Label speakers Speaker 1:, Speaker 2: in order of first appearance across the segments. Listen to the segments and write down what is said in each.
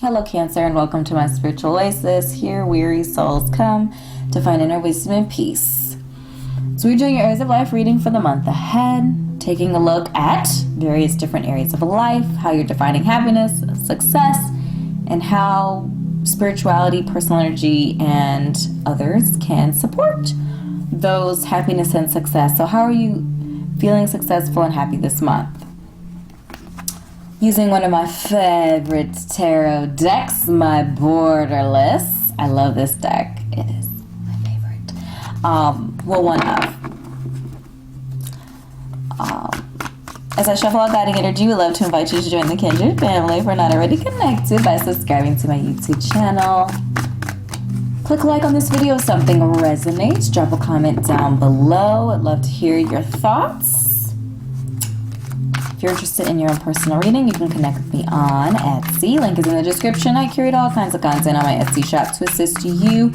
Speaker 1: Hello Cancer, and welcome to my spiritual oasis. Here weary souls come to find inner wisdom and peace. So we're doing your areas of life reading for the month ahead, taking a look at various different areas of life, how you're defining happiness, success, and how spirituality, personal energy, and others can support those happiness and success. So how are you feeling successful and happy this month? Using one of my favorite tarot decks, my Borderless. I love this deck. It is my favorite. One of. As I shuffle out guiding energy, we love to invite you to join the Kindred family if we're not already connected by subscribing to my YouTube channel. Click like on this video if something resonates. Drop a comment down below. I'd love to hear your thoughts. If you're interested in your own personal reading, you can connect with me on Etsy. Link is in the description. I curate all kinds of content on my Etsy shop to assist you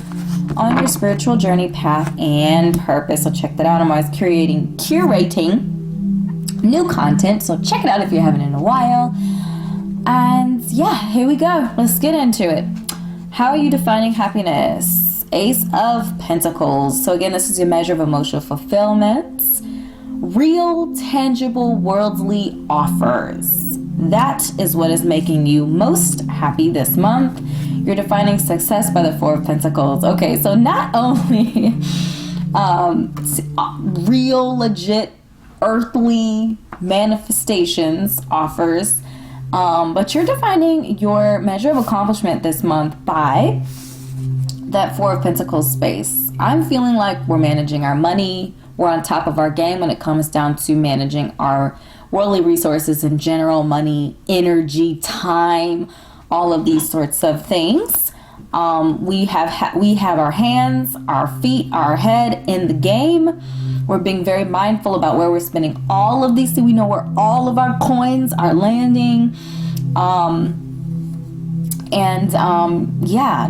Speaker 1: on your spiritual journey, path, and purpose. So check that out. I'm always curating new content. So check it out if you haven't in a while. And yeah, here we go. Let's get into it. How are you defining happiness? Ace of Pentacles. So again, this is your measure of emotional fulfillment. Real, tangible, worldly offers. That is what is making you most happy this month. You're defining success by the Four of Pentacles. Okay, so not only real, legit, earthly manifestations, offers, but you're defining your measure of accomplishment this month by that Four of Pentacles space. I'm feeling like we're managing our money. We're on top of our game when it comes down to managing our worldly resources in general, money, energy, time, all of these sorts of things. We have our hands, our feet, our head in the game. We're being very mindful about where we're spending all of these things. We know where all of our coins are landing.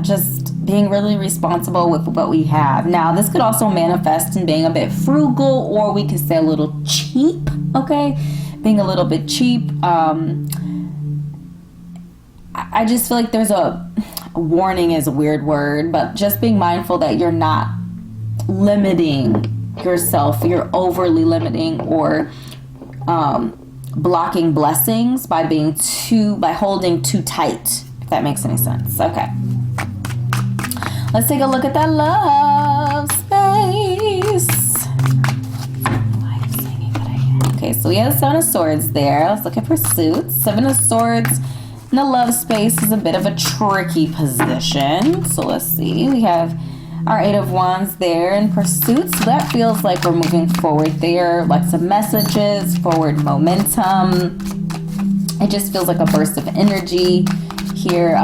Speaker 1: Just being really responsible with what we have. Now, this could also manifest in being a bit frugal, or we could say a little cheap, okay? Being a little bit cheap. I just feel like there's a warning is a weird word, but just being mindful that you're not limiting yourself. You're overly limiting or blocking blessings by holding too tight, if that makes any sense. Okay. Let's take a look at that love space. Okay, so we have the Seven of Swords there. Let's look at pursuits. Seven of Swords in the love space is a bit of a tricky position. So let's see. We have our Eight of Wands there in pursuits. So that feels like we're moving forward there. Like some messages, forward momentum. It just feels like a burst of energy here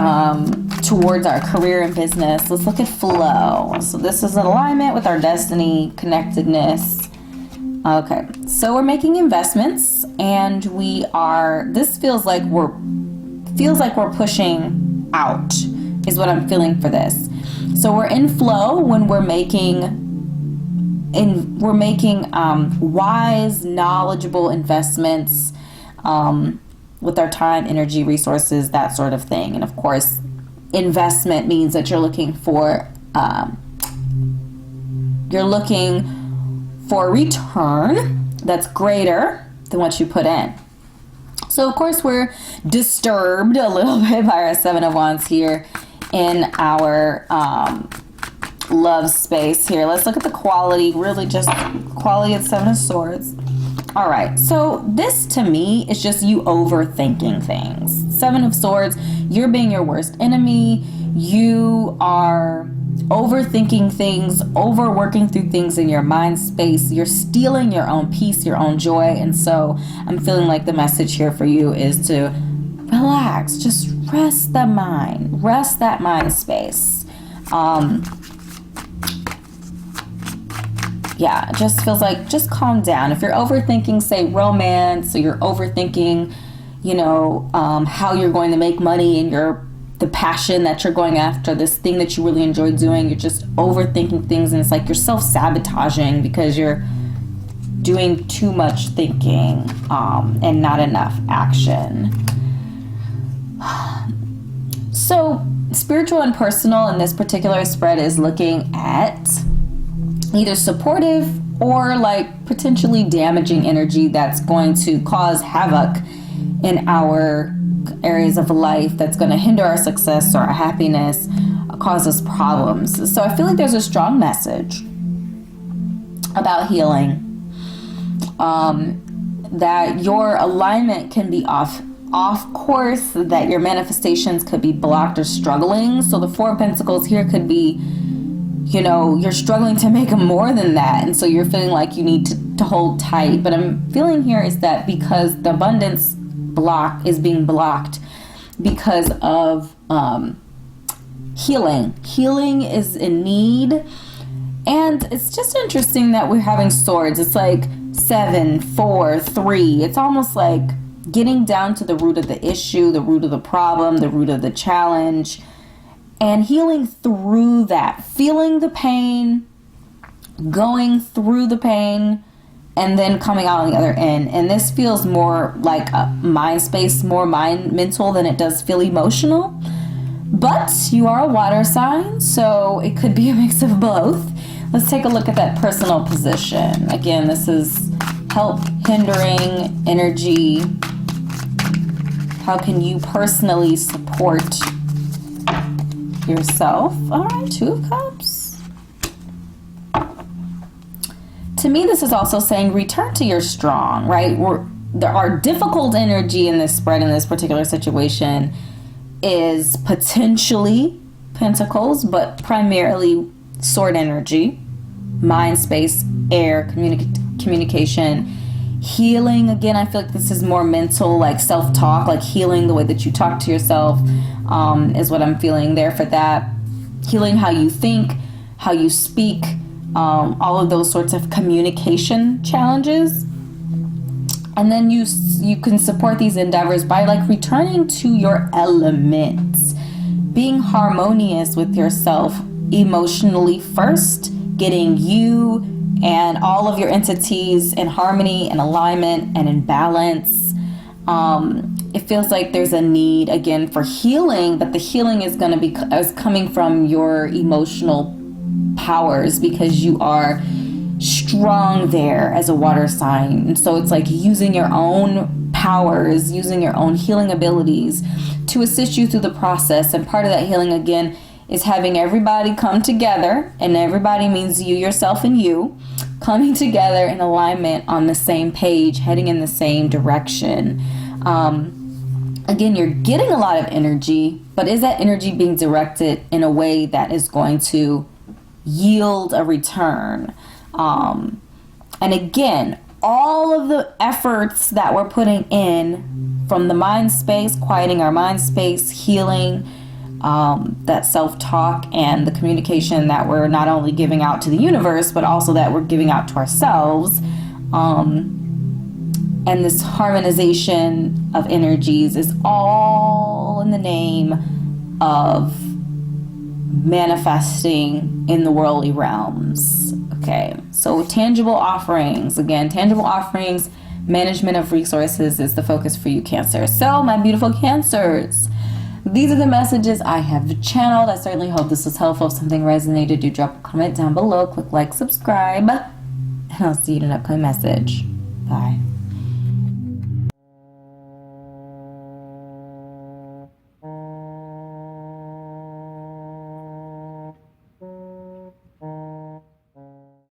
Speaker 1: towards our career and business. Let's look at flow. So this is in alignment with our destiny, connectedness. Okay, so we're making investments, and this feels like we're pushing out is what I'm feeling for this. So we're in flow when we're making wise, knowledgeable investments with our time, energy, resources, that sort of thing. And of course, investment means that you're looking for a return that's greater than what you put in. So of course we're disturbed a little bit by our Seven of Wands here in our love space here. Let's look at the quality, really just quality of Seven of Swords. All right, so this to me is just you overthinking things. Seven of Swords, you're being your worst enemy. You are overthinking things, overworking through things in your mind space. You're stealing your own peace, your own joy. And so I'm feeling like the message here for you is to relax, just rest the mind, rest that mind space. Yeah, it just feels like just calm down. If you're overthinking, say, romance, or you're overthinking, how you're going to make money and the passion that you're going after, this thing that you really enjoy doing, you're just overthinking things, and it's like you're self-sabotaging because you're doing too much thinking and not enough action. So spiritual and personal in this particular spread is looking at either supportive or like potentially damaging energy that's going to cause havoc in our areas of life, that's going to hinder our success or our happiness, cause us problems. So I feel like there's a strong message about healing, that your alignment can be off course, that your manifestations could be blocked or struggling. So the Four of Pentacles here could be, you know, you're struggling to make more than that, and so you're feeling like you need to hold tight. But I'm feeling here is that because the abundance block is being blocked because of healing is in need. And it's just interesting that we're having swords. It's like 7, 4, 3. It's almost like getting down to the root of the issue, the root of the problem, the root of the challenge, and healing through that, feeling the pain, going through the pain, and then coming out on the other end. And this feels more like a mind space, more mental than it does feel emotional. But you are a water sign, so it could be a mix of both. Let's take a look at that personal position. Again, this is help, hindering, energy. How can you personally support yourself? All right, 2 of Cups. To me, this is also saying return to your strong, right? There are difficult energy in this spread, in this particular situation, is potentially Pentacles, but primarily sword energy, mind space, air, communication, healing. Again, I feel like this is more mental, like self-talk, like healing the way that you talk to yourself, is what I'm feeling there for that. Healing how you think, how you speak, all of those sorts of communication challenges. And then you can support these endeavors by like returning to your elements, being harmonious with yourself emotionally first, getting you and all of your entities in harmony and alignment and in balance. It feels like there's a need again for healing, but the healing is going to be coming from your emotional powers, because you are strong there as a water sign. And so it's like using your own powers, using your own healing abilities to assist you through the process. And part of that healing again is having everybody come together, and everybody means you, yourself, and you coming together in alignment on the same page, heading in the same direction. Again, you're getting a lot of energy, but is that energy being directed in a way that is going to yield a return? And again, all of the efforts that we're putting in from the mind space, quieting our mind space, healing, that self-talk and the communication that we're not only giving out to the universe, but also that we're giving out to ourselves, and this harmonization of energies is all in the name of manifesting in the worldly realms. Okay, so tangible offerings. Again, tangible offerings, management of resources is the focus for you, Cancer. So, my beautiful Cancers, these are the messages I have channeled. I certainly hope this was helpful. If something resonated, do drop a comment down below. Click like, subscribe, and I'll see you in an upcoming message. Bye.